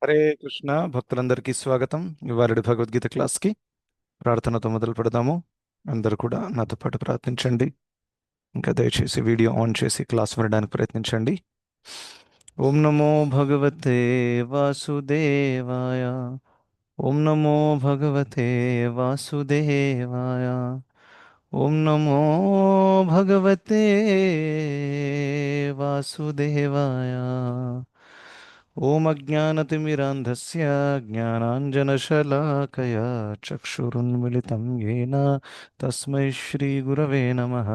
హరే కృష్ణ భక్తులందరికీ స్వాగతం. ఇవాళ భగవద్గీత క్లాస్కి ప్రార్థనతో మొదలు పెడదాము. అందరూ కూడా నాతో పాటు ప్రార్థించండి. ఇంకా దయచేసి వీడియో ఆన్ చేసి క్లాస్ వినడానికి ప్రయత్నించండి. ఓం నమో భగవతే వాసుదేవాయ. ఓం నమో భగవతే వాసుదేవాయ. ఓం నమో భగవతే వాసుదేవాయ. ఓం అజ్ఞానతిమిరాంధస్య జ్ఞానాంజనశలాకయా చక్షురున్మిళితం येन తస్మై శ్రీగురవే నమః.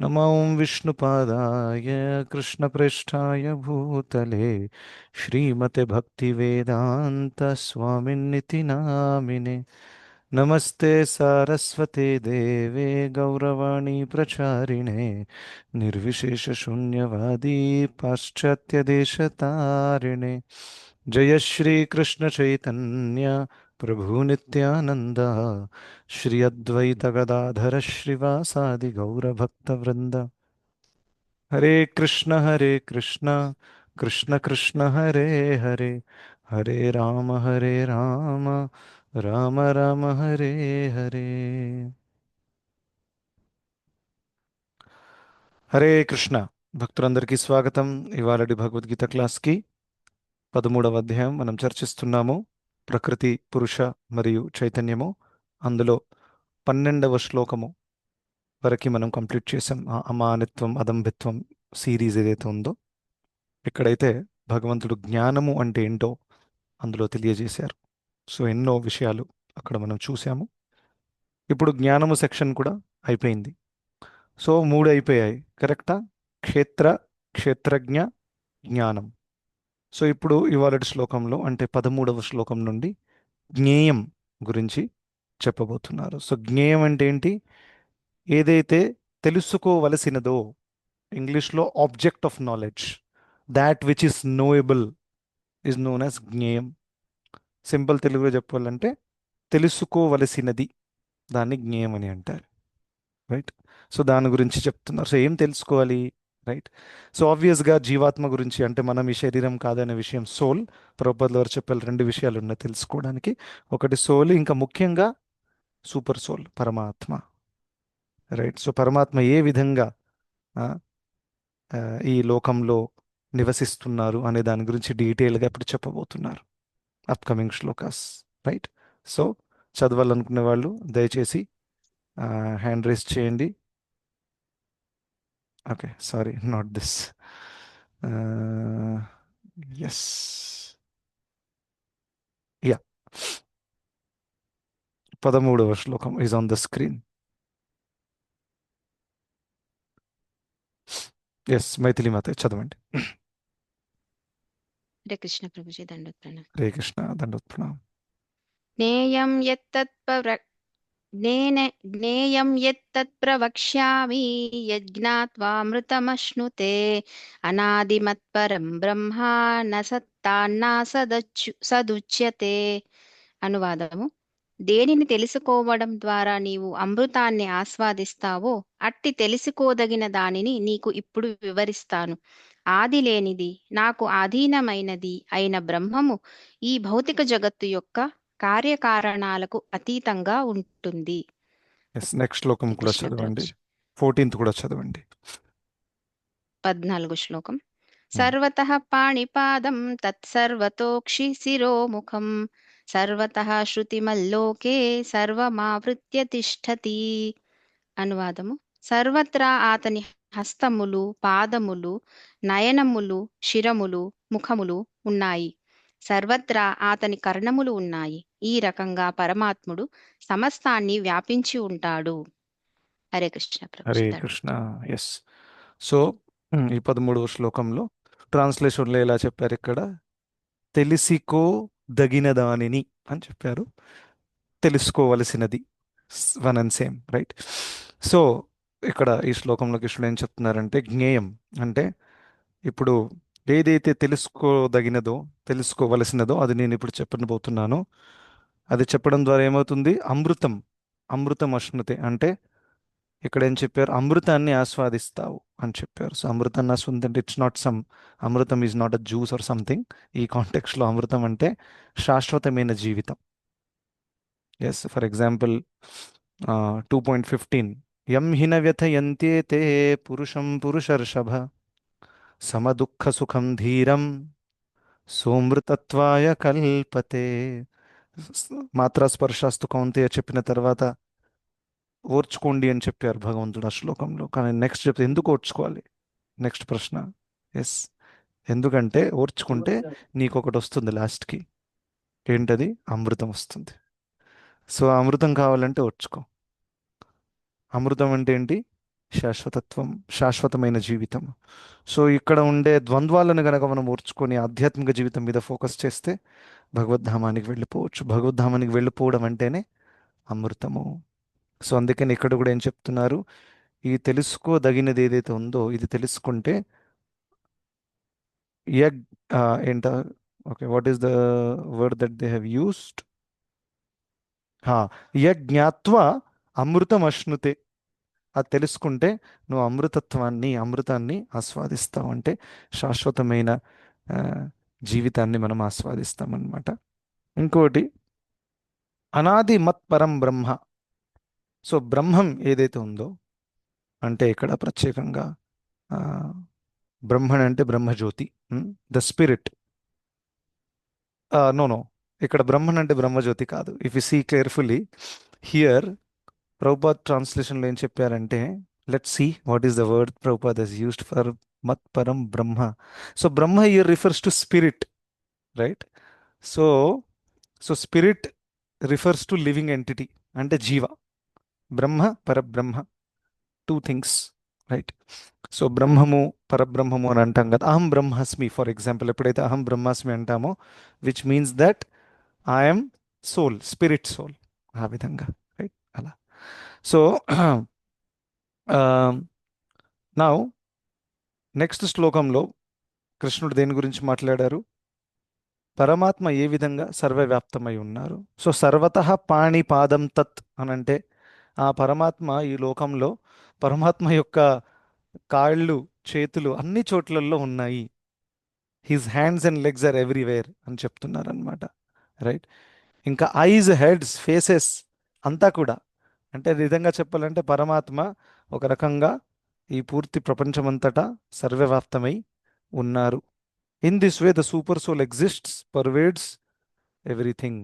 నమో విష్ణుపాదాయ కృష్ణప్రేష్ఠాయ భూతలే శ్రీమతే భక్తివేదాంత స్వామిన్నితి నామినే. నమస్తే సారస్వతే దేవే గౌరవాణి ప్రచారిణే నిర్విశేషశూన్యవాदी పాశ్చాత్యదేశతారిణే. జయ శ్రీ కృష్ణ చైతన్య ప్రభు నిత్యానంద శ్రీ అద్వైత గదాధర శ్రీవాసాది గౌరభక్తవృంద. హరే కృష్ణ కృష్ణ కృష్ణ హరే హరే, హరే రామ రామ రామ హరే హరే. హరే కృష్ణ భక్తులందరికీ స్వాగతం. ఇవాళటి భగవద్గీత క్లాస్కి 13వ అధ్యాయం మనం చర్చిస్తున్నాము. ప్రకృతి, పురుష మరియు చైతన్యము. అందులో 12వ శ్లోకము వరకు మనం కంప్లీట్ చేసాం. అమానిత్వం అదంభిత్వం సిరీస్ ఏదైతే ఉందో, ఇక్కడైతే భగవంతుడు జ్ఞానము అంటే ఏంటో అందులో తెలియజేశారు. సో ఎన్నో విషయాలు అక్కడ మనం చూసాము. ఇప్పుడు జ్ఞానము సెక్షన్ కూడా అయిపోయింది. సో 3 అయిపోయాయి, కరెక్టా? క్షేత్ర, క్షేత్రజ్ఞ, జ్ఞానం. సో ఇప్పుడు ఇవాళటి శ్లోకంలో అంటే 13వ శ్లోకం నుండి జ్ఞేయం గురించి చెప్పబోతున్నారు. సో జ్ఞేయం అంటే ఏంటి? ఏదైతే తెలుసుకోవలసినదో, ఇంగ్లీష్లో object of knowledge, that which is knowable is known as జ్ఞేయం. సింపుల్ తెలుగులో చెప్పాలంటే తెలుసుకోవలసినది, దాన్ని జ్ఞేయం అని అంటారు. రైట్. సో దాని గురించి చెప్తున్నారు. సో ఏం తెలుసుకోవాలి? రైట్. సో ఆబ్వియస్గా జీవాత్మ గురించి, అంటే మనం ఈ శరీరం కాదనే విషయం, సోల్. ప్రభుపాదుల వారు చెప్పారు 2 విషయాలు ఉన్నాయి తెలుసుకోవడానికి. ఒకటి సోల్, ఇంకా ముఖ్యంగా సూపర్ సోల్, పరమాత్మ. రైట్. సో పరమాత్మ ఏ విధంగా ఆ, ఆ, ఈ లోకంలో నివసిస్తున్నారు అనే దాని గురించి డీటెయిల్గా ఇప్పుడు చెప్పబోతున్నారు అప్కమింగ్ శ్లోకాస్. రైట్. సో చదవాలనుకునే వాళ్ళు దయచేసి హ్యాండ్ రైస్ చేయండి. Okay, sorry, not this. Yes, yeah. 13వ శ్లోకం is on the screen. Yes, Maithili mata చదవండి. హరే కృష్ణ ప్రభుజీ దండోత్ ప్రణామం. హరే కృష్ణ, దండోత్ ప్రణామం. జ్ఞేయం యత్తత్ ప్రవక్ష్యామి యజ్ఞాత్వామృతమశ్నుతే అనాదిమత్పరం బ్రహ్మ న సత్తాన్నా సదుచ్యతే. అనువాదము: దేనిని తెలుసుకోవడం ద్వారా నీవు అమృతాన్ని ఆస్వాదిస్తావో అట్టి తెలుసుకోదగిన దానిని నీకు ఇప్పుడు వివరిస్తాను. ఆది లేనిది, నాకు ఆధీనమైనది అయిన బ్రహ్మము ఈ భౌతిక జగత్తు యొక్క కార్యకారణాలకు అతీతంగా ఉంటుంది. ఎస్, నెక్స్ట్ శ్లోకం కూడా కృష్ణ చదవండి. ప్రభుజీ. 14th కూడా చదవండి. 14 శ్లోకం. Hmm. సర్వతః పాణిపాదం తత్సర్వతోక్షి శిరోముఖం సర్వతః శృతిమల్లోకే సర్వమావృత్య తిష్టతి. అనువాదము: సర్వత్రా అతని హస్తములు, పాదములు, నయనములు, శిరములు, ముఖములు ఉన్నాయి. సర్వత్రా అతని కర్ణములు ఉన్నాయి. ఈ రకంగా పరమాత్ముడు సమస్తాన్ని వ్యాపించి ఉంటాడు. హరే కృష్ణ హరే ప్రభుజీ దండోత్. కృష్ణ. ఎస్. సో ఈ 13వ శ్లోకంలో ట్రాన్స్లేషన్లో ఎలా చెప్పారు? ఇక్కడ తెలిసికో దగిన దానిని అని చెప్పారు. తెలుసుకోవలసినది, one and same. Right. So ఇక్కడ ఈ శ్లోకంలో కృష్ణుడు ఏం చెప్తున్నారంటే, జ్ఞేయం అంటే ఇప్పుడు ఏదైతే తెలుసుకోదగినదో, తెలుసుకోవలసినదో అది నేను ఇప్పుడు చెప్పబోతున్నాను. అది చెప్పడం ద్వారా ఏమవుతుంది? అమృతం, అమృతం అశ్నుతే అంటే ఇక్కడ ఏం చెప్పారు? అమృతాన్ని ఆస్వాదిస్తావు అని చెప్పారు. సో అమృతం నాస్వంతి అంటే it's not some, Amrutham is not a juice or something. ఈ కాంటెక్స్లో అమృతం అంటే శాశ్వతమైన జీవితం. ఎస్, ఫర్ ఎగ్జాంపుల్ 2.15, యం హిన వ్యథయంతే తే పురుషం పురుషర్షభ సమదుఃఖ సుఖం ధీరం సోమృతత్వాయ కల్పతే. మాత్రా స్పర్శాస్తు కౌంతేయ చెప్పిన తర్వాత ఓర్చుకోండి అని చెప్పారు భగవంతుడు ఆ శ్లోకంలో. కానీ నెక్స్ట్ చెప్తే ఎందుకు ఓర్చుకోవాలి? నెక్స్ట్ ప్రశ్న. ఎస్, ఎందుకంటే ఓర్చుకుంటే నీకు ఒకటి వస్తుంది లాస్ట్కి. ఏంటది? అమృతం వస్తుంది. సో అమృతం కావాలంటే ఓర్చుకో. అమృతం అంటే ఏంటి? శాశ్వతత్వం, శాశ్వతమైన జీవితం. సో ఇక్కడ ఉండే ద్వంద్వాలను గనక మనం ఓర్చుకొని ఆధ్యాత్మిక జీవితం మీద ఫోకస్ చేస్తే భగవద్ధామానికి వెళ్ళిపోవచ్చు. భగవద్ధామానికి వెళ్ళిపోవడం అంటేనే అమృతము. సో అందుకని ఇక్కడ కూడా ఏం చెప్తున్నారు? ఈ తెలుసుకోదగినది ఏదైతే ఉందో ఇది తెలుసుకుంటే యగ్ ఏంట, okay, what is the word that they have used? యజ్ఞాత్వా అమృతం అశ్నుతే. అది తెలుసుకుంటే నువ్వు అమృతాన్ని ఆస్వాదిస్తావు. అంటే శాశ్వతమైన ఆ, జీవితాన్ని మనం ఆస్వాదిస్తామన్నమాట. ఇంకోటి, అనాది మత్ పరం బ్రహ్మ. సో బ్రహ్మం ఏదైతే ఉందో, అంటే ఇక్కడ ప్రత్యేకంగా ఆ, బ్రహ్మన్ అంటే Brahmajyoti, the spirit. No no, ఇక్కడ బ్రహ్మన్ అంటే బ్రహ్మజ్యోతి కాదు. If you see carefully here, Prabhupad ట్రాన్స్లేషన్లో ఏం చెప్పారంటే, let see what is the word Prabhupad has used for మత్ పరం బ్రహ్మ. So Brahma here refers to spirit, right? So so spirit refers to living entity, అంటే జీవ. బ్రహ్మ, పరబ్రహ్మ, టూ థింగ్స్, రైట్? సో బ్రహ్మము, పరబ్రహ్మము అని అంటాం కదా. అహం బ్రహ్మాస్మి ఫర్ ఎగ్జాంపుల్, ఎప్పుడైతే అహం బ్రహ్మాస్మి అంటామో, which means that I'm soul, spirit soul, ఆ విధంగా, రైట్? అలా. సో నౌ నెక్స్ట్ శ్లోకంలో కృష్ణుడు దేని గురించి మాట్లాడారు? పరమాత్మ ఏ విధంగా సర్వవ్యాప్తమై ఉన్నారు. సో సర్వతః పాణిపాదం తత్ అనంటే ఆ పరమాత్మ ఈ లోకంలో, పరమాత్మ యొక్క కాళ్ళు, చేతులు అన్ని చోట్లలో ఉన్నాయి. His hands and legs are everywhere అని చెప్తున్నారనమాట, రైట్? ఇంకా ఐజ్, హెడ్స్, ఫేసెస్ అంతా కూడా. అంటే ఈ విధంగా చెప్పాలంటే పరమాత్మ ఒక రకంగా ఈ పూర్తి ప్రపంచమంతటా సర్వవ్యాప్తమై ఉన్నారు. In this way the super soul exists, pervades everything.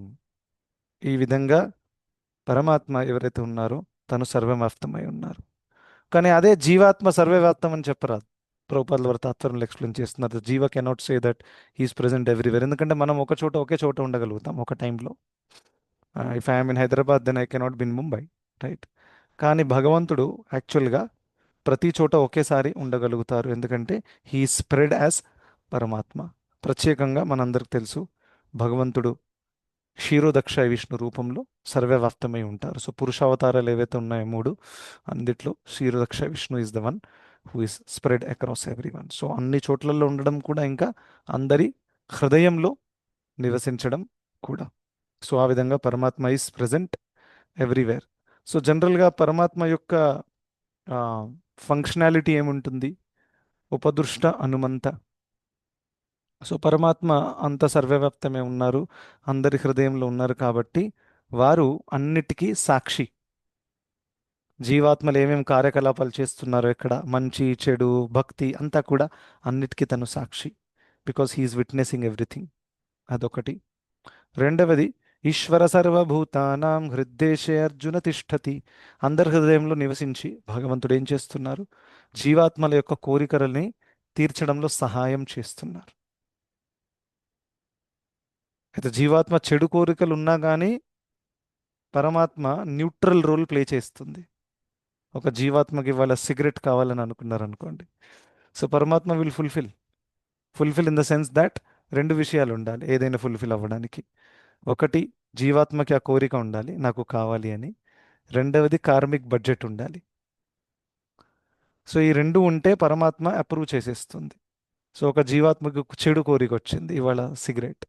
ఈ విధంగా పరమాత్మ ఎవరైతే ఉన్నారో తను సర్వవ్యాప్తమై ఉన్నారు. కానీ అదే జీవాత్మ సర్వవ్యాప్తం అని చెప్పరాదు. ప్రభుపాదుల వారి తాత్పర్యంలో ఎక్స్ప్లెయిన్ చేస్తున్నారు, జీవ cannot say that he's present everywhere. ఎందుకంటే మనం ఒకే చోట ఉండగలుగుతాం ఒక టైంలో. If I'm in Hyderabad then I cannot be in Mumbai, right? కానీ భగవంతుడు యాక్చువల్గా ప్రతి చోట ఒకేసారి ఉండగలుగుతారు. ఎందుకంటే హీ స్ప్రెడ్ యాజ్ పరమాత్మ. ప్రత్యేకంగా మనందరికి తెలుసు, భగవంతుడు క్షీరోదక్ష విష్ణు రూపంలో సర్వవ్యాప్తమై ఉంటారు. సో పురుషావతారాలు ఏవైతే ఉన్నాయో మూడు, అందుట్లో క్షీరోదక్ష Vishnu is the one who is spread across every one. So అన్ని చోట్లలో ఉండడం కూడా, ఇంకా అందరి హృదయంలో నివసించడం కూడా. సో ఆ విధంగా పరమాత్మ ఈస్ ప్రజెంట్ ఎవ్రీవేర్. సో జనరల్గా పరమాత్మ యొక్క ఫంక్షనాలిటీ ఏముంటుంది? ఉపదృష్ట అనుమంత. సో పరమాత్మ అంత సర్వవ్యాప్తమే ఉన్నారు, అందరి హృదయంలో ఉన్నారు కాబట్టి వారు అన్నిటికీ సాక్షి. జీవాత్మలు ఏమేమి కార్యకలాపాలు చేస్తున్నారో, ఇక్కడ మంచి చెడు భక్తి అంతా కూడా అన్నిటికీ తను సాక్షి. Because he's witnessing everything. అదొకటి. రెండవది, ఈశ్వర సర్వభూతానాం హృద్దేశే అర్జున తిష్టతి. అందరి హృదయంలో నివసించి భగవంతుడు ఏం చేస్తున్నారు? జీవాత్మల యొక్క కోరికలని తీర్చడంలో సహాయం చేస్తున్నారు. అయితే జీవాత్మ చెడు కోరికలు ఉన్నా కానీ పరమాత్మ న్యూట్రల్ రోల్ ప్లే చేస్తుంది. ఒక జీవాత్మకి ఇవాళ సిగరెట్ కావాలని అనుకున్నారు అనుకోండి, సో పరమాత్మ will fulfil in the sense that రెండు విషయాలు ఉండాలి ఏదైనా ఫుల్ఫిల్ అవ్వడానికి. ఒకటి, జీవాత్మకి ఆ కోరిక ఉండాలి నాకు కావాలి అని. రెండవది, కార్మిక్ బడ్జెట్ ఉండాలి. సో ఈ రెండు ఉంటే పరమాత్మ అప్రూవ్ చేసేస్తుంది. సో ఒక జీవాత్మకు చెడు కోరిక వచ్చింది, ఇవాళ సిగరెట్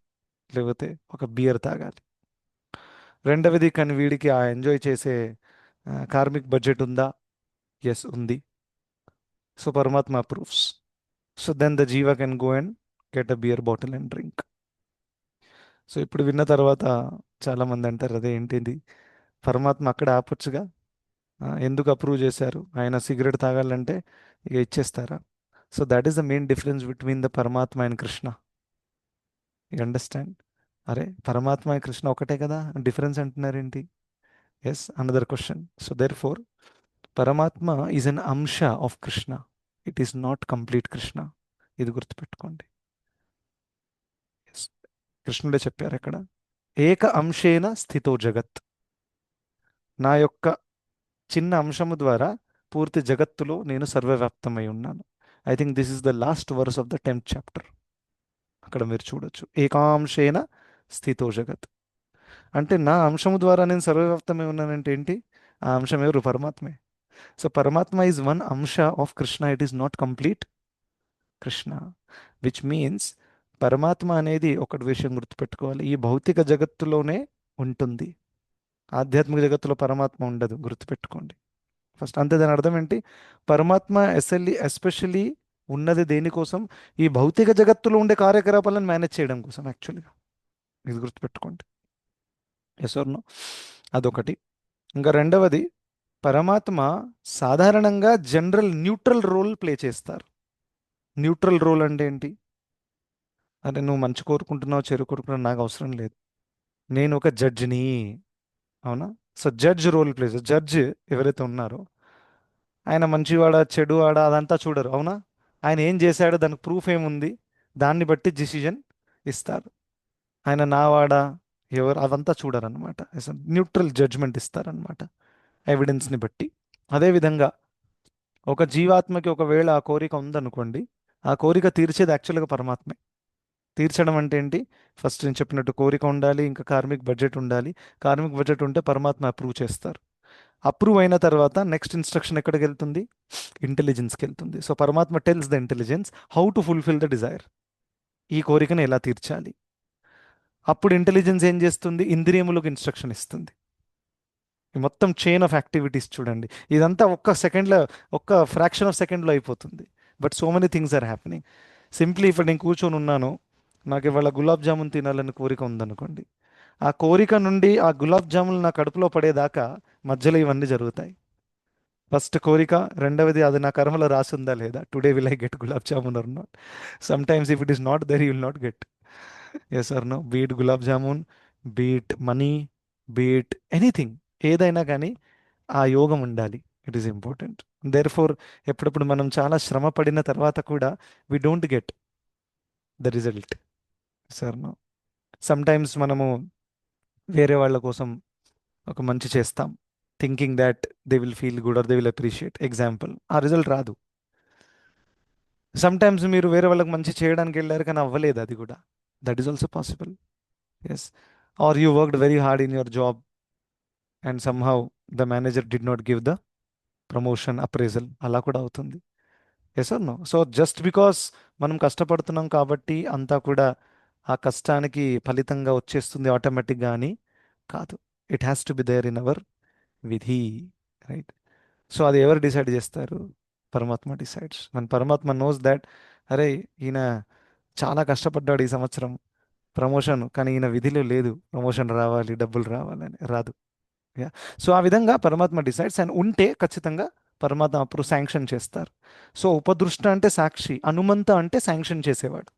లేకపోతే ఒక బియర్ తాగాలి. రెండవది, కానీ వీడికి ఆ ఎంజాయ్ చేసే కార్మిక్ బడ్జెట్ ఉందా? ఎస్ ఉంది. So Paramatma approves. So then the Jiva can go and get a beer bottle and drink. So ఇప్పుడు విన్న తర్వాత చాలా మంది అంటారు అదే ఏంటిది, పరమాత్మ అక్కడ ఆపొచ్చుగా, ఎందుకు అప్రూవ్ చేశారు, ఆయన సిగరెట్ తాగాలంటే ఇక ఇచ్చేస్తారా? So that is the main difference between the పరమాత్మ అండ్ కృష్ణ. You understand? అరే పరమాత్మ అండ్ కృష్ణ ఒకటే కదా, డిఫరెన్స్ అంటున్నారేంటి? Yes, another question. So therefore పరమాత్మ ఈజ్ అన్ అంశ of Krishna, it is not complete Krishna. ఇది గుర్తుపెట్టుకోండి. ఎస్, కృష్ణుడే చెప్పారు అక్కడ, ఏక అంశేన స్థితో జగత్. నా యొక్క చిన్న అంశము ద్వారా పూర్తి జగత్తులో నేను సర్వవ్యాప్తమై ఉన్నాను. I think this is the last verse of the 10th chapter. అక్కడ మీరు చూడొచ్చు, ఏకాంశేన స్థితో జగత్. అంటే నా అంశము ద్వారా నేను సర్వవ్యాప్తమై ఉన్నానంటే ఏంటి? ఆ అంశం ఎవరు? పరమాత్మే. సో పరమాత్మ ఈజ్ వన్ అంశ of Krishna, it is not complete Krishna. Which means పరమాత్మ అనేది ఒకటి విషయం గుర్తుపెట్టుకోవాలి, ఈ భౌతిక జగత్తులోనే ఉంటుంది, ఆధ్యాత్మిక జగత్తులో పరమాత్మ ఉండదు, గుర్తుపెట్టుకోండి ఫస్ట్. అంతే, దాని అర్థం ఏంటి? పరమాత్మ ఎస్పెషల్లీ ఉన్నది దేనికోసం? ఈ భౌతిక జగత్తులో ఉండే కార్యకలాపాలను మేనేజ్ చేయడం కోసం యాక్చువల్గా. ఇది గుర్తుపెట్టుకోండి. Yes or no? అదొకటి. ఇంకా రెండవది, పరమాత్మ సాధారణంగా జనరల్ న్యూట్రల్ రోల్ ప్లే చేస్తారు. న్యూట్రల్ రోల్ అంటే ఏంటి? అంటే నువ్వు మంచి కోరుకుంటున్నావు, చెడు కోరుకుంటున్నావు, నాకు అవసరం లేదు, నేను ఒక జడ్జిని, అవునా? So judge role plays. Judge ఎవరైతే ఉన్నారో ఆయన మంచివాడా చెడువాడా అదంతా చూడరు, అవునా? ఆయన ఏం చేశాడో దానికి ప్రూఫ్ ఏముంది, దాన్ని బట్టి డిసిజన్ ఇస్తారు. ఆయన నావాడా ఎవరు అదంతా చూడరనమాట, న్యూట్రల్ జడ్జ్మెంట్ ఇస్తారనమాట ఎవిడెన్స్ని బట్టి. అదేవిధంగా ఒక జీవాత్మకి ఒకవేళ ఆ కోరిక ఉందనుకోండి, ఆ కోరిక తీర్చేది యాక్చువల్గా పరమాత్మే. తీర్చడం అంటే ఏంటి? ఫస్ట్ నేను చెప్పినట్టు కోరిక ఉండాలి, ఇంకా కార్మిక్ బడ్జెట్ ఉండాలి. కార్మిక్ బడ్జెట్ ఉంటే పరమాత్మ అప్రూవ్ చేస్తారు. అప్రూవ్ అయిన తర్వాత నెక్స్ట్ ఇన్స్ట్రక్షన్ ఎక్కడికి వెళ్తుంది? ఇంటెలిజెన్స్కి వెళ్తుంది. సో పరమాత్మ tells the intelligence how to fulfil the desire, ఈ కోరికను ఎలా తీర్చాలి. అప్పుడు ఇంటెలిజెన్స్ ఏం చేస్తుంది? ఇంద్రియములకు ఇన్స్ట్రక్షన్ ఇస్తుంది. ఈ మొత్తం చైన్ ఆఫ్ యాక్టివిటీస్ చూడండి, ఇదంతా ఒక్క సెకండ్లో, ఒక్క ఫ్రాక్షన్ ఆఫ్ సెకండ్లో అయిపోతుంది. But so many things are happening. Simply ఇప్పుడు నేను కూర్చొని ఉన్నాను, నాకు ఇవాళ గులాబ్ జామున్ తినాలని కోరిక ఉందనుకోండి, ఆ కోరిక నుండి ఆ గులాబ్ జామున్ నా కడుపులో పడేదాకా మధ్యలో ఇవన్నీ జరుగుతాయి. ఫస్ట్ కోరిక, రెండవది అది నా కర్మలో రాసి ఉందా లేదా, today will I get gulab jamun or not. Sometimes if it is not there you will not get. Yes or no? Be it gulab jamun, be it money, be it anything, ఏదైనా కానీ ఆ యోగం ఉండాలి. It is important. Therefore ఎప్పుడప్పుడు మనం చాలా శ్రమ పడిన తర్వాత కూడా we don't get the result. Sir no? Sometimes మనము వేరే వాళ్ళ కోసం ఒక మంచి చేస్తాం, thinking that they will feel good or they will appreciate. Example, ఆ రిజల్ట్ రాదు. సమ్ టైమ్స్ మీరు వేరే వాళ్ళకి మంచి చేయడానికి వెళ్ళారు కానీ అవ్వలేదు, అది కూడా, that is also possible. Yes. Or you worked very hard in your job and somehow the manager did not give the promotion appraisal, అలా కూడా అవుతుంది. Yes or no? So just because మనం కష్టపడుతున్నాం కాబట్టి అంతా కూడా ఆ కష్టానికి ఫలితంగా వచ్చేస్తుంది ఆటోమేటిక్గా అని కాదు. It has to be there in our విధి, రైట్? సో అది ఎవరు డిసైడ్ చేస్తారు? పరమాత్మ డిసైడ్స్. మన పరమాత్మ నోస్ దాట్, అరే ఈయన చాలా కష్టపడ్డాడు ఈ సంవత్సరం ప్రమోషన్, కానీ ఈయన విధిలో లేదు ప్రమోషన్ రావాలి, డబ్బులు రావాలని, రాదు. యా. సో ఆ విధంగా పరమాత్మ డిసైడ్స్, అండ్ ఉంటే ఖచ్చితంగా పరమాత్మ అప్పుడు శాంక్షన్ చేస్తారు. సో ఉపదృష్ట అంటే సాక్షి, అనుమంత అంటే శాంక్షన్ చేసేవాడు.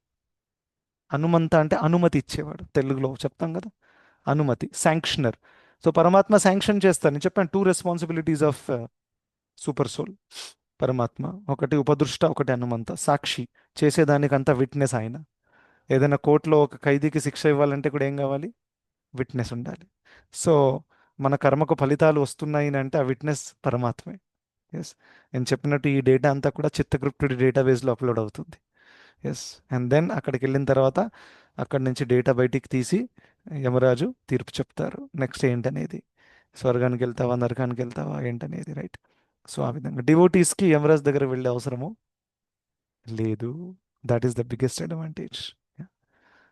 అనుమంత అంటే అనుమతి ఇచ్చేవాడు, తెలుగులో చెప్తాం కదా, అనుమతి, శాంక్షనర్. సో పరమాత్మ శాంక్షన్ చేస్తారు. నేను చెప్పాను, two responsibilities of super soul పరమాత్మ, ఒకటి ఉపదృష్ట, ఒకటి అనుమంత. సాక్షి, చేసేదానికంతా విట్నెస్ ఆయన. ఏదైనా కోర్టులో ఒక ఖైదీకి శిక్ష ఇవ్వాలంటే కూడా ఏం కావాలి? విట్నెస్ ఉండాలి. సో మన కర్మకు ఫలితాలు వస్తున్నాయి అంటే ఆ విట్నెస్ పరమాత్మే. ఎస్. నేను చెప్పినట్టు ఈ డేటా అంతా కూడా చిత్తగుప్తుడి డేటాబేస్లో అప్లోడ్ అవుతుంది. ఎస్. అండ్ దెన్ అక్కడికి వెళ్ళిన తర్వాత అక్కడి నుంచి డేటా బయటికి తీసి యమరాజు తీర్పు చెప్తారు, నెక్స్ట్ ఏంటనేది. స్వర్గానికి వెళ్తావా, నరకానికి వెళ్తావా ఏంటనేది, రైట్? సో ఆ విధంగా డివోటీస్కి యమరాజ్ దగ్గర వెళ్ళే అవసరము లేదు. That is the biggest advantage.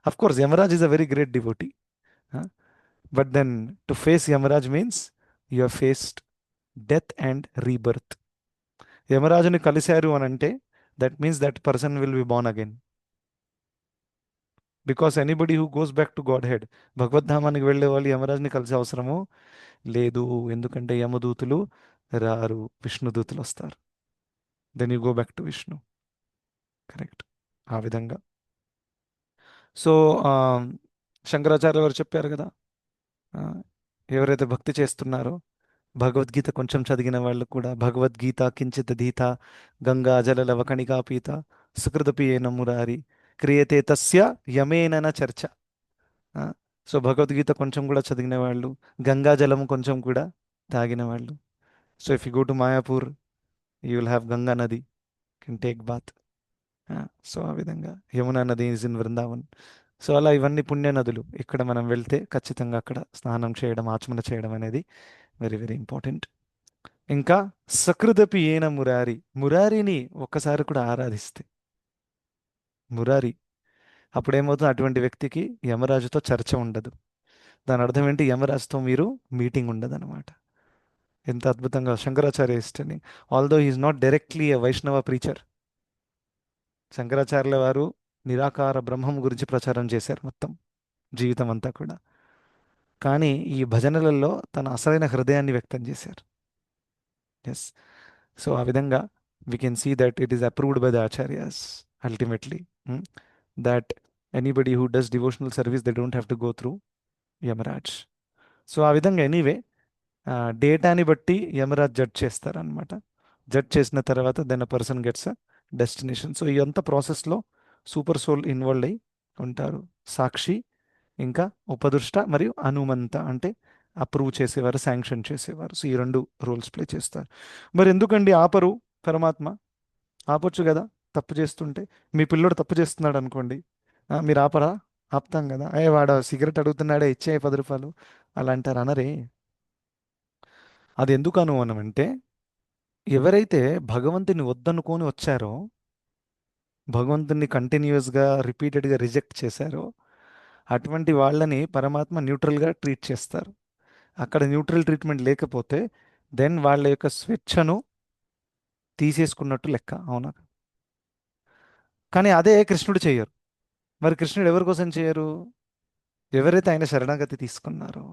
Of course Yamaraj is a very great devotee, but then to face Yamaraj means you have faced death and rebirth. యమరాజుని కలిశారు అని అంటే that means that person will be born again. Because anybody who goes back to godhead, భగవద్ధామానికి వెళ్ళే వాళ్ళు యమరాజుని కలిసే అవసరము లేదు. ఎందుకంటే యమదూతులు రారు, విష్ణుదూతులు వస్తారు. Then you go back to Vishnu. Correct. ఆ విధంగా. సో శంకరాచార్య వారు చెప్పారు కదా, ఆ, ఎవరైతే భక్తి చేస్తున్నారో భగవద్గీత కొంచెం చదివిన వాళ్ళు కూడా, భగవద్గీత కించిత్ ధీత గంగా జల లవకణికా పీత సుకృతపి ఏన మురారి క్రియతే తస్య యమేనన చర్చ. ఆ, సో భగవద్గీత కొంచెం కూడా చదివిన వాళ్ళు, గంగా జలం కొంచెం కూడా తాగిన వాళ్ళు. So if you go to Mayapur, you will have Ganga నది, కెన్ టేక్ బాత్. సో ఆ విధంగా యమునా నది ఈజ్ ఇన్ వృందావన్. సో అలా ఇవన్నీ పుణ్య నదులు. ఇక్కడ మనం వెళ్తే ఖచ్చితంగా అక్కడ స్నానం చేయడం, ఆచమన చేయడం అనేది వెరీ వెరీ ఇంపార్టెంట్. ఇంకా సకృదపి ఏన మురారి, మురారిని ఒక్కసారి కూడా ఆరాధిస్తే మురారి, అప్పుడేమవుతుంది, అటువంటి వ్యక్తికి యమరాజుతో చర్చ ఉండదు. దాని అర్థం ఏంటి, యమరాజుతో మీరు మీటింగ్ ఉండదు అనమాట. ఎంత అద్భుతంగా శంకరాచార్య ఇష్టని, although is not directly a Vaishnava preacher. శంకరాచార్యుల వారు నిరాకార బ్రహ్మం గురించి ప్రచారం చేశారు మొత్తం జీవితం అంతా కూడా. కానీ ఈ భజనలలో తన అసలైన హృదయాన్ని వ్యక్తం చేశారు. ఎస్. సో ఆ విధంగా we can see that it is approved by the acharyas ultimately, that anybody who does devotional service, they don't have to go through Yamaraj. So ఆ విధంగా ఎనీవే డేటాని బట్టి యమరాజ్ జడ్జ్ చేస్తారనమాట. జడ్జ్ చేసిన తర్వాత then a person gets a destination. So ఈ అంత ప్రాసెస్లో సూపర్ సోల్ ఇన్వాల్వ్ అయి ఉంటారు. సాక్షి, ఇంకా ఉపదృష్ట మరియు అనుమంత, అంటే అప్రూవ్ చేసేవారు, శాంక్షన్ చేసేవారు. సో ఈ రెండు రోల్స్ ప్లే చేస్తారు. మరి ఎందుకండి ఆపరు పరమాత్మ? ఆపొచ్చు కదా తప్పు చేస్తుంటే. మీ పిల్లోడు తప్పు చేస్తున్నాడు అనుకోండి, మీరు ఆపరా? ఆపుతాం కదా. వాడు సిగరెట్ అడుగుతున్నాడే, ఇచ్చే 10 రూపాయలు, అలా అంటారు, అనరే. అది ఎందుకు అనుమానం, ఎవరైతే భగవంతుని వద్దనుకొని వచ్చారో, భగవంతుని కంటిన్యూస్గా రిపీటెడ్గా రిజెక్ట్ చేశారో, అటువంటి వాళ్ళని పరమాత్మ న్యూట్రల్గా ట్రీట్ చేస్తారు. అక్కడ న్యూట్రల్ ట్రీట్మెంట్ లేకపోతే దెన్ వాళ్ళ యొక్క స్వేచ్ఛను తీసేసుకున్నట్టు లెక్క, అవునా? కానీ అదే కృష్ణుడు చేయరు. మరి కృష్ణుడు ఎవరి కోసం చేయరు? ఎవరైతే ఆయన శరణాగతి తీసుకున్నారో.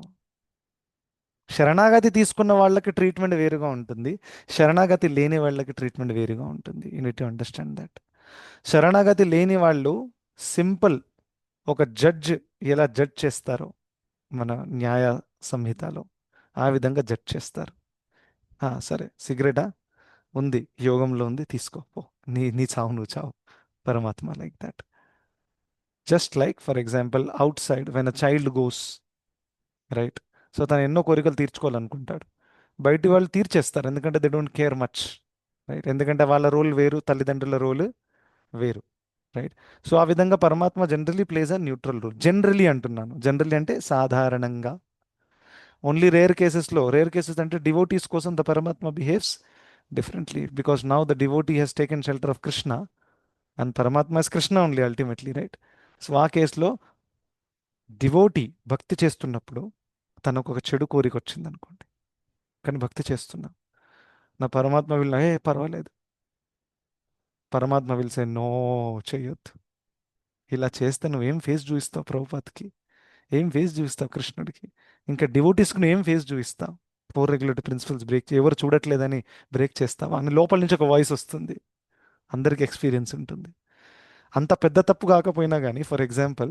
శరణాగతి తీసుకున్న వాళ్ళకి ట్రీట్మెంట్ వేరుగా ఉంటుంది, శరణాగతి లేని వాళ్ళకి ట్రీట్మెంట్ వేరుగా ఉంటుంది. You need to understand that. శరణాగతి లేని వాళ్ళు సింపుల్, ఒక జడ్జ్ ఎలా జడ్జ్ చేస్తారో మన న్యాయ సంహితలో, ఆ విధంగా జడ్జ్ చేస్తారు. సరే, సిగరెటా ఉంది, యోగంలో ఉంది, తీసుకో పో, నీ నీ చావు నువ్వు చావు. పరమాత్మ like that. Just like for example out side when a child goes, right? So తను ఎన్నో కోరికలు తీర్చుకోవాలనుకుంటాడు, బయటి వాళ్ళు తీర్చేస్తారు, ఎందుకంటే they don't care much, right? ఎందుకంటే వాళ్ళ రోల్ వేరు, తల్లిదండ్రుల రోల్ వేరు, రైట్? సో ఆ విధంగా పరమాత్మ generally place a neutral role. Generally అంటున్నాను, జనరలీ అంటే సాధారణంగా. ఓన్లీ రేర్ కేసెస్లో, రేర్ కేసెస్ అంటే డివోటీస్ కోసం ద పరమాత్మ behaves differently, because now the devotee Hess taken shelter of Krishna and పరమాత్మ is Krishna only ultimately, right? So ఆ కేసులో డివోటీ భక్తి చేస్తున్నప్పుడు తనకు ఒక చెడు కోరిక వచ్చింది అనుకోండి, కానీ భక్తి చేస్తున్నా, నా పరమాత్మ విల్ పర్వాలేదు, పరమాత్మ విల్ సే నో, చెయ్యొద్దు. ఇలా చేస్తే నువ్వేం ఫేస్ చూపిస్తావు ప్రభుపాత్కి, ఏం ఫేస్ చూపిస్తావు కృష్ణుడికి, ఇంకా డివోటీస్కి నువ్వు ఏం ఫేస్ చూపిస్తావు? 4 రెగ్యులేటరీ ప్రిన్సిపల్స్ బ్రేక్ ఎవరు చూడట్లేదని బ్రేక్ చేస్తావా అని లోపల నుంచి ఒక వాయిస్ వస్తుంది. అందరికీ ఎక్స్పీరియన్స్ ఉంటుంది. అంత పెద్ద తప్పు కాకపోయినా కానీ, ఫర్ ఎగ్జాంపుల్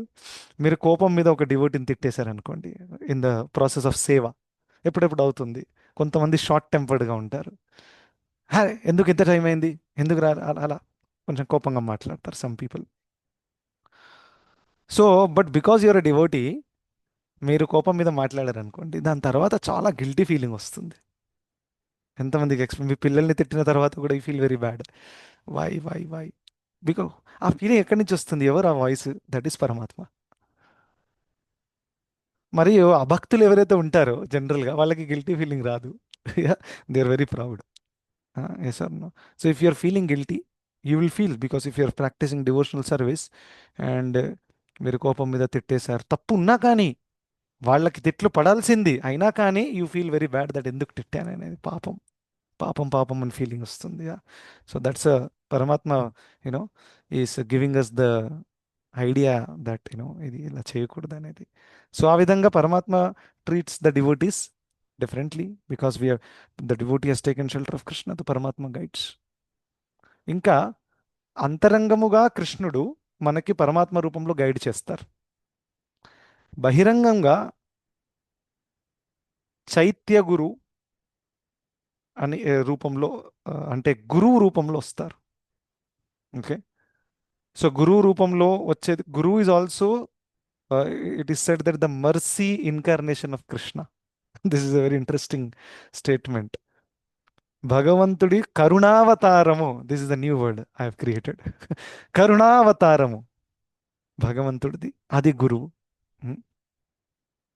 మీరు కోపం మీద ఒక డివోటీని తిట్టేశారనుకోండి, ఇన్ ద ప్రాసెస్ ఆఫ్ సేవ ఎప్పుడెప్పుడు అవుతుంది. కొంతమంది షార్ట్ టెంపర్డ్గా ఉంటారు. ఎందుకు ఇంత టైం అయింది, ఎందుకు రా, అలా కొంచెం కోపంగా మాట్లాడతారు some people. So but because your a devotee, మీరు కోపం మీద మాట్లాడారు అనుకోండి, దాని తర్వాత చాలా గిల్టీ ఫీలింగ్ వస్తుంది. ఎంతమందికి మీ పిల్లల్ని తిట్టిన తర్వాత కూడా you feel very bad. Why why why? Because ఆ ఫీలింగ్ ఎక్కడి నుంచి వస్తుంది? ఎవరు ఆ వాయిస్? దట్ ఈస్ పరమాత్మ. మరియు అభక్తులు ఎవరైతే ఉంటారో జనరల్గా వాళ్ళకి గిల్టీ ఫీలింగ్ రాదు. They are very proud. Yes or no? So if you are feeling guilty, you will feel, because if you are practising devotional service and మీరు కోపం మీద తిట్టేశారు, తప్పు ఉన్నా కానీ, వాళ్ళకి తిట్లు పడాల్సింది అయినా కానీ, you feel very bad that ఎందుకు తిట్టాను అనేది. పాపం, పాపం పాపం అని ఫీలింగ్ వస్తుంది. సో దట్స్ పరమాత్మ you know is giving us the idea that ఇది ఇలా చేయకూడదు అనేది. సో ఆ విధంగా పరమాత్మ treats the devotees differently because we're the devotee Hess taken shelter of Krishna, the పరమాత్మ గైడ్స్. ఇంకా అంతరంగముగా కృష్ణుడు మనకి పరమాత్మ రూపంలో గైడ్ చేస్తారు. బహిరంగంగా చైత్య గురు అని రూపంలో అంటే గురువు రూపంలో వస్తారు. ఓకే, సో గురువు రూపంలో వచ్చేది గురువు is also it is said that the mercy incarnation of Krishna. This is a very interesting statement. భగవంతుడి కరుణావతారము, this is the new word I have created. కరుణావతారము భగవంతుడిది, అది గురువు.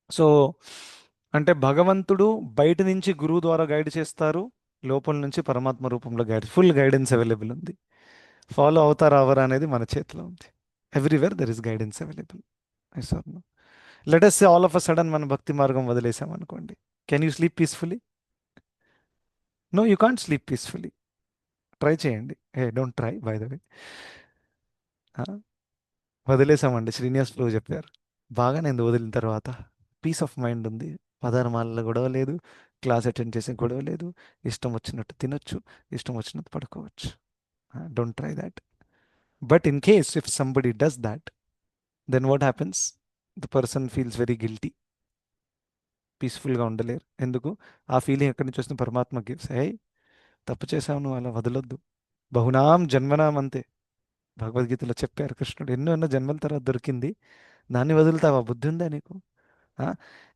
సో అంటే భగవంతుడు బయట నుంచి గురువు ద్వారా గైడ్ చేస్తారు, లోపల నుంచి పరమాత్మ రూపంలో గైడ్, ఫుల్ గైడెన్స్ అవైలబుల్ ఉంది. ఫాలో అవుతారా అవరా అనేది మన చేతిలో ఉంది. Everywhere there is guidance available. Let us say all of a sudden మన భక్తి మార్గం వదిలేసాం అనుకోండి, can you sleep peacefully? No, you can't sleep peacefully. Try చేయండి. Don't try by the way. వదిలేసామండి, శ్రీనివాస్ ప్రభు చెప్పారు. బాగా నేను వదిలిన తర్వాత పీస్ ఆఫ్ మైండ్ ఉంది, పదహారమాలలో గొడవ లేదు, క్లాస్ అటెండ్ చేసే గొడవ లేదు, ఇష్టం వచ్చినట్టు తినొచ్చు, ఇష్టం వచ్చినట్టు పడుకోవచ్చు. Don't try that. But in case if somebody does that, then what happens? The person feels very guilty, పీస్ఫుల్గా ఉండలేరు. ఎందుకు? ఆ ఫీలింగ్ ఎక్కడి నుంచి వస్తుంది? పరమాత్మ గివ్స్. తప్పు చేసావు, నువ్వు అలా వదలొద్దు. బహునాం జన్మనాం అంతే భగవద్గీతలో చెప్పారు కృష్ణుడు. ఎన్నో ఎన్నో జన్మల తర్వాత దొరికింది, దాన్ని వదులుతావా? బుద్ధి ఉందా నీకు? ఆ?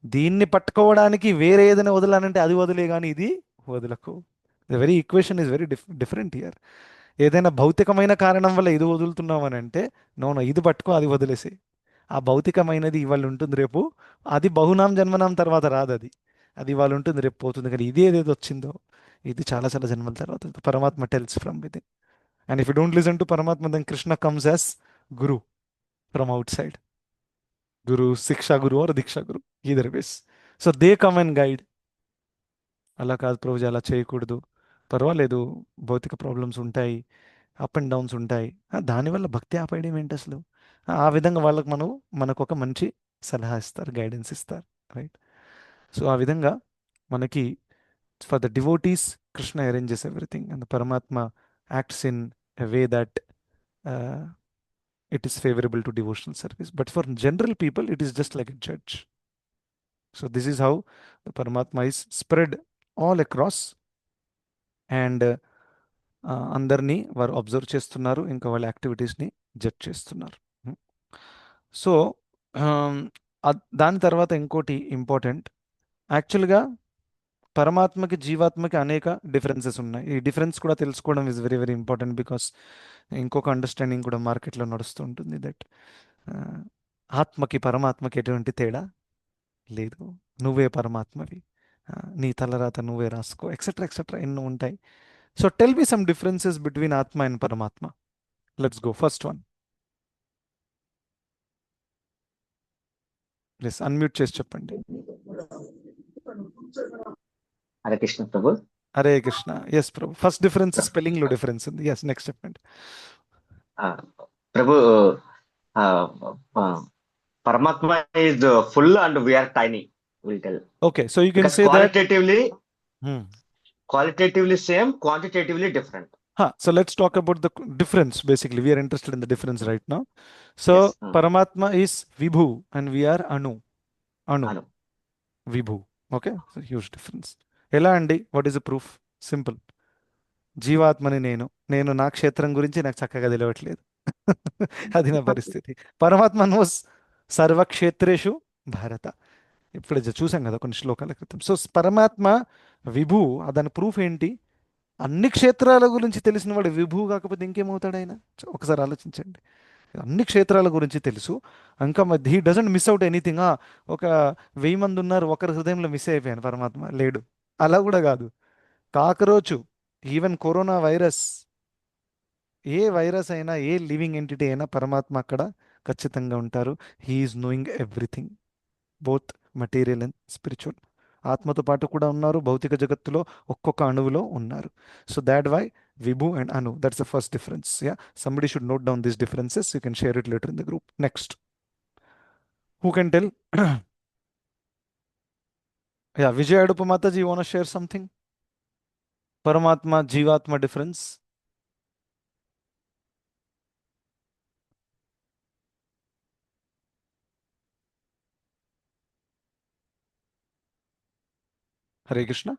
దీన్ని పట్టుకోవడానికి వేరే ఏదైనా వదలానంటే అది వదిలే, కానీ ఇది వదలకు. The very equation is very different here. ఏదైనా భౌతికమైన కారణం వల్ల ఇది వదులుతున్నాం అని అంటే, నో నో, ఇది పట్టుకో, అది వదిలేసి. ఆ భౌతికమైనది ఇవాళ ఉంటుంది, రేపు అది బహునాం జన్మనాం తర్వాత రాదు. అది అది ఇవాళ ఉంటుంది, రేపు పోతుంది. కానీ ఇది ఏదేది వచ్చిందో, ఇది చాలా చాలా జన్మల తర్వాత పరమాత్మ tells from with. And if you don't listen to Paramatma, then Krishna comes as Guru from outside. Guru, Siksha Guru or Diksha Guru, either ways. So they come and guide. అలా కాదు ప్రభుజీ, అలా చేయకూడదు, పర్వాలేదు, భౌతిక ప్రాబ్లమ్స్ ఉంటాయి, up and downs ఉంటాయి, దానివల్ల భక్తి ఆపేయడం ఏంటి అసలు? ఆ విధంగా వాళ్ళకి మనకు ఒక మంచి సలహా ఇస్తారు, గైడెన్స్ ఇస్తారు, రైట్? సో ఆ విధంగా మనకి for the devotees Krishna arranges everything and పరమాత్మ acts in a way that it is favorable to devotional service. But for general people, it is just like a judge. So this is how the Paramatma is spread all across, and అందరినీ వారు observe చేస్తున్నారు, ఇంకా వాళ్ళ యాక్టివిటీస్ని judge చేస్తున్నారు. So దాని తర్వాత ఇంకోటి important, యాక్చువల్గా పరమాత్మకి జీవాత్మకి అనేక డిఫరెన్సెస్ ఉన్నాయి. ఈ డిఫరెన్స్ కూడా తెలుసుకోవడం is very very important, because ఇంకొక అండర్స్టాండింగ్ కూడా మార్కెట్లో నడుస్తూ ఉంటుంది దట్ ఆత్మకి పరమాత్మకి ఎటువంటి తేడా లేదు, నువ్వే పరమాత్మవి, నీ తలరాత నువ్వే రాసుకో, ఎక్సెట్రా ఎక్సెట్రా ఎన్నో ఉంటాయి. So tell me some differences between ఆత్మ అండ్ పరమాత్మ. Let's go, first one. Please unmute చేసి చెప్పండి. హరే కృష్ణ ప్రభు. హరే కృష్ణ. ఎస్ ప్రభు. ఫస్ట్ డిఫరెన్స్ స్పెల్లింగ్ లో డిఫరెన్స్ ఉంది. ఎస్, నెక్స్ట్ చెప్పండి. ప్రభు, Paramatma is full and we are tiny, we'll tell. Okay, so you can Because say qualitatively, that. qualitatively same, quantitatively different. So let's talk about the difference. Basically, we are interested in the difference right now. So Yes. Paramatma is Vibhu and we are Anu. Anu. Vibhu. Okay, so huge difference. ఎలా అండి? What is the proof? Simple. జీవాత్మని నేను నా క్షేత్రం గురించి నాకు చక్కగా తెలియట్లేదు. అది నా పరిస్థితి. పరమాత్మ నోస్ సర్వక్షేత్రేషు భారత. ఇప్పుడు చూసాం కదా కొన్ని శ్లోకాల క్రితం. సో పరమాత్మ విభు, దాని ప్రూఫ్ ఏంటి? అన్ని క్షేత్రాల గురించి తెలిసిన వాడు విభు కాకపోతే ఇంకేమవుతాడు ఆయన? ఒకసారి ఆలోచించండి. అన్ని క్షేత్రాల గురించి తెలుసు, ఇంకా he doesn't miss out anything. ఒక 1000 మంది ఉన్నారు, ఒకరి హృదయంలో మిస్ అయిపోయాను, పరమాత్మ లేడు, అలా కూడా కాదు. కాకరోచు, ఈవెన్ కరోనా వైరస్, ఏ వైరస్ అయినా, ఏ లివింగ్ ఎంటిటీ అయినా పరమాత్మ అక్కడ ఖచ్చితంగా ఉంటారు. He is knowing everything, both material and spiritual. ఆత్మతో పాటు కూడా ఉన్నారు, భౌతిక జగత్తులో ఒక్కొక్క అణువులో ఉన్నారు. సో దాట్ వై విభు అండ్ అను, that's the first difference. Ya, somebody should note down these differences. You can share it later in the group. Next, who can tell? Ya, Vijay అడుపు mataji, you want share something? పరమాత్మ జీవాత్మ difference. Hare Krishna.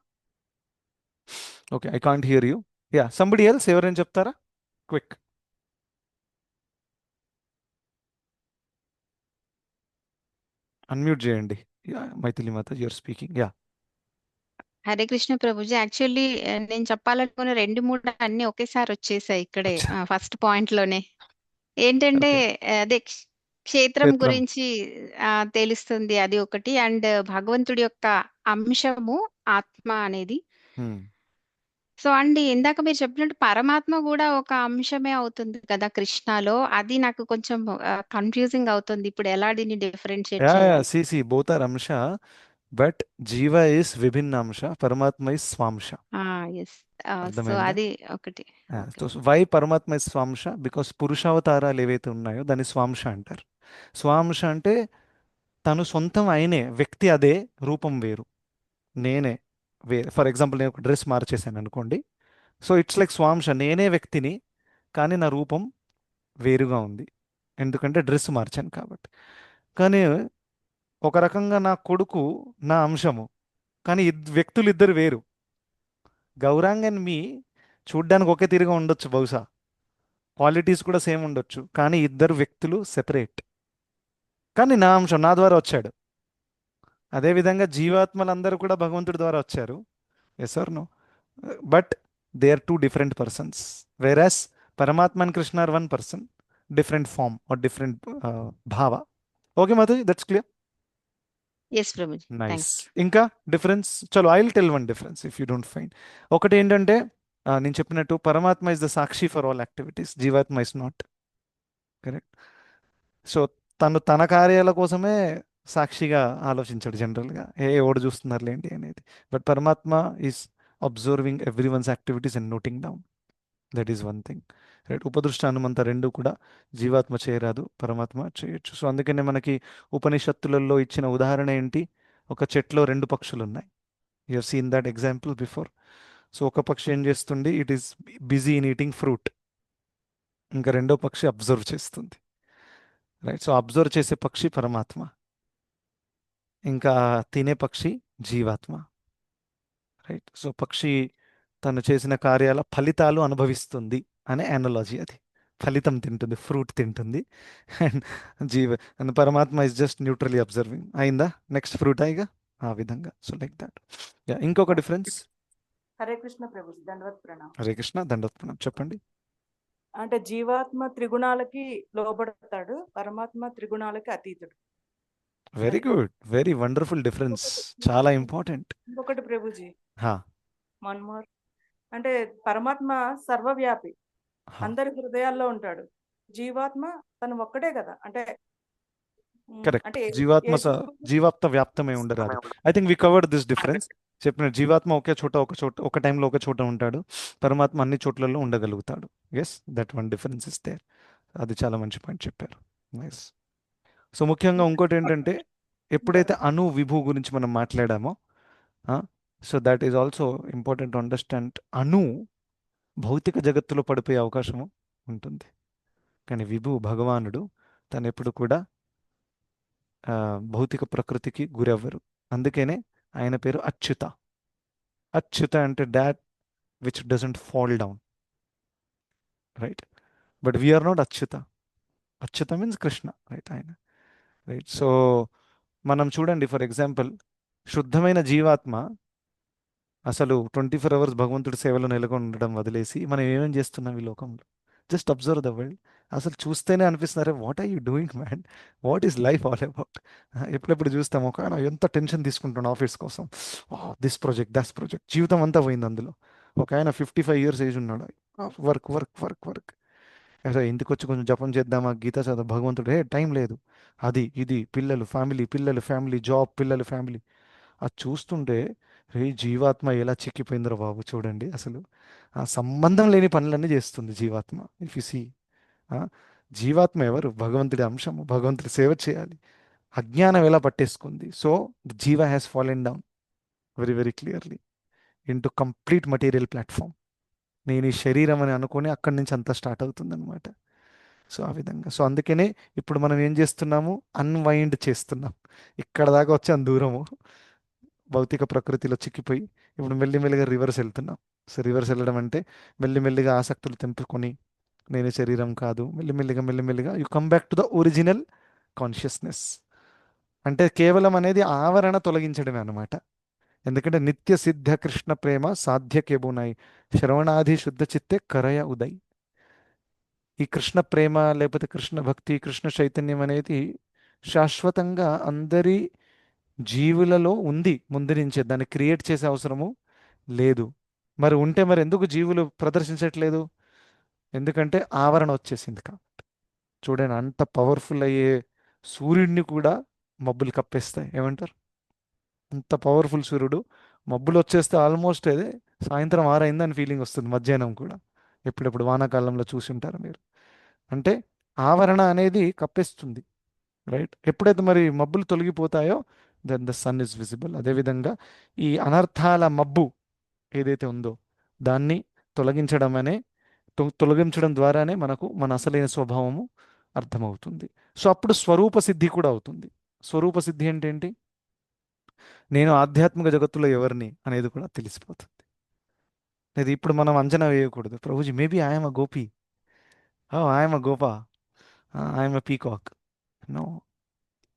Okay, I can't hear you. Yeah, somebody else, ఎవరైనా చెప్తారా? Quick. Unmute చేయండి. Yeah, Maithili మాత, you're speaking. Yeah. Hare Krishna Prabhuji, actually నేను చెప్పాలనుకున్న రెండు మూడు అన్ని ఒకేసారి వచ్చేసాయి ఇక్కడే అచ్చా. ఫస్ట్ పాయింట్ లోనే. ఏంటంటే ఓకే. అదే క్షేత్రం క్షేత్రం. గురించి తెలుస్తుంది, అది ఒకటి. అండ్ భగవంతుడి యొక్క అంశము ఆత్మ అనేది. Hmm. సో అండి, ఇందాక మీరు చెప్పినట్టు పరమాత్మ కూడా ఒక అంశమే అవుతుంది కదా కృష్ణలో. అది నాకు కొంచెం కన్ఫ్యూజింగ్ అవుతుంది, ఇప్పుడు ఎలా దీన్ని డిఫరెన్షియేట్ Yeah, yeah, చేయాలి? see, both are Amsha, but Jiva is Vibhinna Amsha, Paramatma is Swamsha. Yes. So అర్థమైందా? అది ఒకటి. ఓకే. సో వై పరమాత్మ ఇస్ స్వాంశ? బికాస్ పురుషావతారాలు ఏవైతే ఉన్నాయో దాన్ని స్వాంశ అంటారు. స్వాంశ అంటే తను సొంతం ఆయనే, వ్యక్తి అదే, రూపం వేరు. నేనే వేరే. ఫర్ ఎగ్జాంపుల్, నేను ఒక డ్రెస్ మార్చేసాను అనుకోండి. సో ఇట్స్ లైక్ స్వాంశ, నేనే వ్యక్తిని, కానీ నా రూపం వేరుగా ఉంది, ఎందుకంటే డ్రెస్ మార్చాను కాబట్టి. కానీ ఒక రకంగా నా కొడుకు నా అంశము, కానీ వ్యక్తులు ఇద్దరు వేరు. గౌరాంగ్ అండ్ మీ చూడ్డానికి ఒకే తీరుగా ఉండొచ్చు బహుశా, క్వాలిటీస్ కూడా సేమ్ ఉండొచ్చు, కానీ ఇద్దరు వ్యక్తులు సెపరేట్. కానీ నా అంశం నా ద్వారా వచ్చాడు. అదేవిధంగా జీవాత్మలందరూ కూడా భగవంతుడి ద్వారా వచ్చారు. Yes or no? But they are two different persons. Whereas పరమాత్మ and Krishna are one person, different form or different భావ. Okay mataji, that's clear. Yes prabhuji, nice. Thank you. ఇంకా డిఫరెన్స్, చలో I will tell one difference if you don't find. ఒకటి ఏంటంటే, నేను చెప్పినట్టు పరమాత్మ is the సాక్షి ఫర్ ఆల్ యాక్టివిటీస్, జీవాత్మ ఇస్ నాట్. కరెక్ట్. సో తను తన కార్యాల కోసమే సాక్షిగా ఆలోచించాడు జనరల్గా, ఓడు చూస్తున్నారులేంటి అనేది. బట్ పరమాత్మ is observing every one's activities and noting down. That is one thing. Right. ఉపదృష్ట హనుమంత రెండు కూడా జీవాత్మ చేయరాదు, పరమాత్మ చేయొచ్చు. సో అందుకనే మనకి ఉపనిషత్తులలో ఇచ్చిన ఉదాహరణ ఏంటి? ఒక చెట్లో రెండు పక్షులు ఉన్నాయి. You have seen that example before. So ఒక పక్షి ఏం చేస్తుంది? It is busy in eating fruit. ఇంకా రెండో పక్షి అబ్జర్వ్ చేస్తుంది. రైట్. సో అబ్జర్వ్ చేసే పక్షి పరమాత్మ, ఇంకా తినే పక్షి జీవాత్మ. రైట్. సో పక్షి తను చేసిన కార్యాల ఫలితాలు అనుభవిస్తుంది అనే అనాలజీ అది. ఫలితం తింటుంది, ఫ్రూట్ తింటుంది. అండ్ అండ్ పరమాత్మ ఇస్ జస్ట్ న్యూట్రలీ అబ్జర్వింగ్. అయిందా? నెక్స్ట్ ఫ్రూట్ అయ్యిగా, ఆ విధంగా. So like that. ఇంకొక డిఫరెన్స్. హరే కృష్ణ ప్రభు, దండవత్ ప్రణామం. హరే కృష్ణ, దండోత్పన్నం. చెప్పండి. అంటే జీవాత్మ త్రిగుణాలకి లోబడతాడు, పరమాత్మ త్రిగుణాలకి అతీతుడు. Very good, very wonderful difference, చాలా ఇంపార్టెంట్. ఇంకొకటి ప్రభుజీ, వన్ మోర్. అంటే పరమాత్మ సర్వవ్యాపి, అందరి హృదయాల్లో ఉంటాడు. జీవాత్మ తను ఒక్కడే కదా, అంటే కరెక్ట్. అంటే జీవాత్మ ఏ- జీవాత్మ వ్యాప్తమే ఉండరాదు. I think we covered this difference. చెప్పిన జీవాత్మ ఒకే చోట, ఒక టైంలో ఒక చోట ఉంటాడు. పరమాత్మ అన్ని చోట్లలో ఉండగలుగుతాడు. Yes, that one difference is there. అది చాలా మంచి పాయింట్ చెప్పారు. నైస్. సో ముఖ్యంగా ఇంకోటి ఏంటంటే, ఎప్పుడైతే అణు విభు గురించి మనం మాట్లాడామో, so that is also important to understand. అణు భౌతిక జగత్తులో పడిపోయే అవకాశము ఉంటుంది, కానీ విభు భగవానుడు తను ఎప్పుడు కూడా భౌతిక ప్రకృతికి గురవ్వరు. అందుకనే ఆయన పేరు అచ్యుత. అచ్యుత అంటే that which doesn't fall down. Right. But we're not Achyuta. Achyuta means Krishna. Right. ఆయన. రైట్. సో మనం చూడండి, ఫర్ ఎగ్జాంపుల్, శుద్ధమైన జీవాత్మ అసలు 24 అవర్స్ భగవంతుడి సేవలో నెలకొని ఉండడం వదిలేసి మనం ఏమేం చేస్తున్నాం ఈ లోకంలో? Just observe the world. అసలు చూస్తేనే అనిపిస్తున్నారే, what are you doing man? What is life all about? ఎప్పుడెప్పుడు చూస్తాం, ఒక ఆయన ఎంత టెన్షన్ తీసుకుంటాడు ఆఫీస్ కోసం, దిస్ ప్రాజెక్ట్, దస్ ప్రాజెక్ట్, జీవితం అంతా పోయింది అందులో. ఒక ఆయన 55 ఇయర్స్ ఏజ్ ఉన్నాడు, వర్క్ వర్క్ వర్క్ వర్క్. అసలు ఇంటికి వచ్చి కొంచెం జపం చేద్దామా, గీత చదువు, భగవంతుడు టైం లేదు, అది ఇది, పిల్లలు ఫ్యామిలీ, పిల్లలు ఫ్యామిలీ, జాబ్, పిల్లలు ఫ్యామిలీ. అది చూస్తుంటే రే జీవాత్మ ఎలా చిక్కిపోయిందిరా బాబు చూడండి అసలు. ఆ సంబంధం లేని పనులన్నీ చేస్తుంది జీవాత్మ. ఇఫ్ యు సీ, జీవాత్మ ఎవరు? భగవంతుడి అంశము, భగవంతుడి సేవ చేయాలి. అజ్ఞానం ఎలా పట్టేసుకుంది. సో జీవ has fallen down very very clearly in to complete material platform. నేను ఈ శరీరం అని అనుకొని అక్కడి నుంచి అంతా స్టార్ట్ అవుతుంది అనమాట. సో ఆ విధంగా, సో అందుకనే ఇప్పుడు మనం ఏం చేస్తున్నాము, అన్వైండ్ చేస్తున్నాం. ఇక్కడ దాకా వచ్చాం దూరము, భౌతిక ప్రకృతిలో చిక్కిపోయి ఇప్పుడు మెల్లిమెల్లిగా రివర్స్ వెళ్తున్నాం. సో రివర్స్ వెళ్ళడం అంటే మెల్లిమెల్లిగా ఆసక్తులు తెంపుకొని నేను శరీరం కాదు, మెల్లిమెల్లిగా మెల్లిమెల్లిగా you come back to the original consciousness. అంటే కేవలం అనేది ఆవరణ తొలగించడమే అనమాట. ఎందుకంటే నిత్య సిద్ధ కృష్ణ ప్రేమ సాధ్య కేబునాయి శ్రవణాది శుద్ధ చిత్తే కరయ ఉదయ్. ఈ కృష్ణ ప్రేమ లేకపోతే కృష్ణ భక్తి, కృష్ణ చైతన్యం అనేది శాశ్వతంగా అందరి జీవులలో ఉంది ముందు నుంచే. దాన్ని క్రియేట్ చేసే అవసరము లేదు. మరి ఉంటే మరి ఎందుకు జీవులు ప్రదర్శించట్లేదు? ఎందుకంటే ఆవరణ వచ్చేసింది కాబట్టి. చూడండి, అంత పవర్ఫుల్ అయ్యే సూర్యుడిని కూడా మబ్బులు కప్పేస్తాయి. ఏమంటారు? అంత పవర్ఫుల్ సూర్యుడు మబ్బులు వచ్చేస్తే ఆల్మోస్ట్ అదే సాయంత్రం 6 అయిందని ఫీలింగ్ వస్తుంది, మధ్యాహ్నం కూడా. ఎప్పుడెప్పుడు వానాకాలంలో చూసి ఉంటారు మీరు. అంటే ఆవరణ అనేది కప్పేస్తుంది, రైట్? ఎప్పుడైతే మరి మబ్బులు తొలగిపోతాయో then the sun is visible. అదేవిధంగా ఈ అనర్థాల మబ్బు ఏదైతే ఉందో దాన్ని తొలగించడం తొలగించడం ద్వారానే మనకు మన అసలైన స్వభావము అర్థమవుతుంది. సో అప్పుడు స్వరూప సిద్ధి కూడా అవుతుంది. స్వరూప సిద్ధి అంటే ఏంటి? నేను ఆధ్యాత్మిక జగత్తులో ఎవరిని అనేది కూడా తెలిసిపోతుంది. లేదు ఇప్పుడు మనం అంచనా వేయకూడదు, prabhuji maybe I'm a gopi, I'm a gopa, I'm a peacock. No,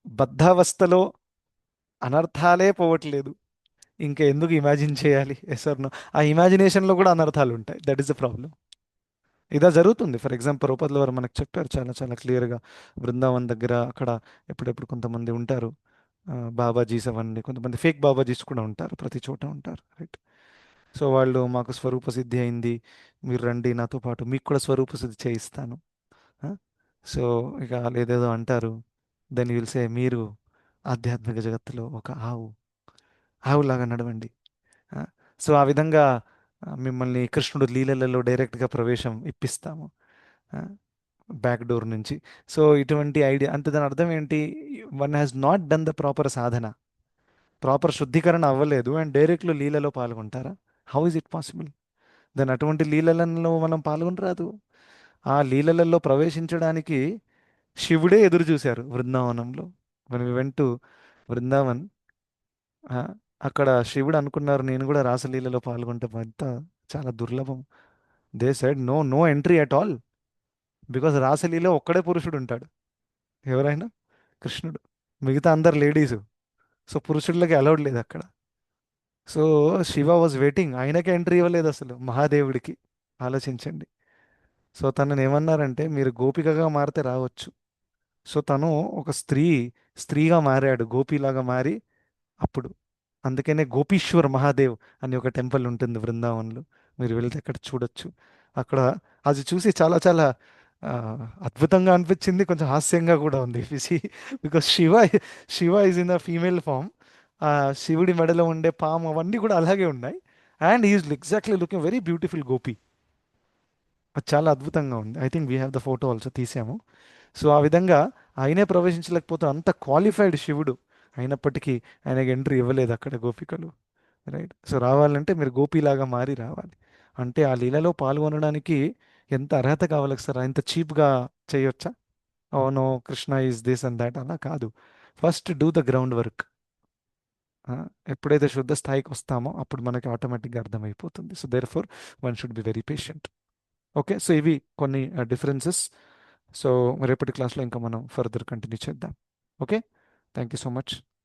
బద్ధావస్థలో అనర్థాలే పోవట్లేదు, ఇంకా ఎందుకు ఇమాజిన్ చేయాలి? Yes or no? ఆ ఇమాజినేషన్లో కూడా అనర్థాలు ఉంటాయి. That is the problem. ఇదా జరుగుతుంది. ఫర్ ఎగ్జాంపుల్ రూపతుల వారు మనకు చెప్పారు చాలా చాలా క్లియర్గా. బృందావన్ దగ్గర అక్కడ ఎప్పుడెప్పుడు కొంతమంది ఉంటారు, బాబాజీస్ అవన్నీ, కొంతమంది ఫేక్ బాబాజీస్ కూడా ఉంటారు, ప్రతి చోట ఉంటారు, రైట్? సో వాళ్ళు మాకు స్వరూప సిద్ధి అయింది, మీరు రండి నాతో పాటు, మీకు కూడా స్వరూప సిద్ధి చేయిస్తాను. సో ఇక లేదేదో అంటారు. దాన్ని పిలిసే మీరు ఆధ్యాత్మిక జగత్తులో ఒక ఆవులాగా నడవండి. ఆ, సో ఆ విధంగా మిమ్మల్ని కృష్ణుడు లీలలలో డైరెక్ట్గా ప్రవేశం ఇప్పిస్తాము, బ్యాక్ డోర్ నుంచి. సో ఇటువంటి ఐడియా అంటే దాని అర్థం ఏంటి? One has not done the proper సాధన, ప్రాపర్ శుద్ధీకరణ అవ్వలేదు అండ్ డైరెక్ట్లో లీలలో పాల్గొంటారా? How is it possible? దాని అటువంటి లీలలలో మనం పాల్గొనరాదు. ఆ లీలలలో ప్రవేశించడానికి శివుడే ఎదురు చూశారు బృందావనంలో. మనం వెంట బృందావన్, ఆ, అక్కడ శివుడు అనుకున్నారు నేను కూడా రాసలీలలో పాల్గొంటే అంత చాలా దుర్లభం. They said no, no entry at all, because రాసలీలో ఒక్కడే పురుషుడు ఉంటాడు, ఎవరైనా కృష్ణుడు, మిగతా అందరు లేడీసు. సో పురుషుడికి అలౌడ్ లేదు అక్కడ. సో శివ వాజ్ వెయిటింగ్, ఆయనకే ఎంట్రీ ఇవ్వలేదు అసలు మహాదేవుడికి. ఆలోచించండి. సో తనని ఏమన్నారంటే మీరు గోపికగా మారితే రావచ్చు. సో తను ఒక స్త్రీగా మారాడు, గోపిలాగా మారి. అప్పుడు అందుకనే గోపీశ్వర్ మహాదేవ్ అని ఒక టెంపుల్ ఉంటుంది బృందావన్లో, మీరు వెళ్తే అక్కడ చూడొచ్చు. అక్కడ అది చూసి చాలా చాలా ఆ, అద్భుతంగా అనిపించింది, కొంచెం హాస్యంగా కూడా ఉంది. Because Shiva is in the female form. ఆ శివుడి మెడలో ఉండే పాము అవన్నీ కూడా అలాగే ఉన్నాయి. And is exactly looking very beautiful gopi. అది చాలా అద్భుతంగా ఉంది. I think we have the photo also, తీసాము. సో ఆ విధంగా ఆయనే ప్రవేశించలేకపోతే అంత క్వాలిఫైడ్ శివుడు అయినప్పటికీ ఆయనకి ఎంట్రీ ఇవ్వలేదు అక్కడ గోపికలు, రైట్? సో రావాలంటే మీరు గోపిలాగా మారి రావాలి. అంటే ఆ లీలలో పాల్గొనడానికి ఎంత అర్హత కావాలి సార్? ఇంత చీప్గా చేయొచ్చా? Oh no Krishna is this and that, అలా కాదు. First do the ground work. ఎప్పుడైతే శుద్ధ స్థాయికి వస్తామో అప్పుడు మనకి ఆటోమేటిక్గా అర్థమైపోతుంది. So therefore one should be very patient. Okay, so ఇవి కొన్ని డిఫరెన్సెస్. సో రేపటి క్లాస్లో ఇంకా మనం ఫర్దర్ కంటిన్యూ చేద్దాం. Okay, thank you so much.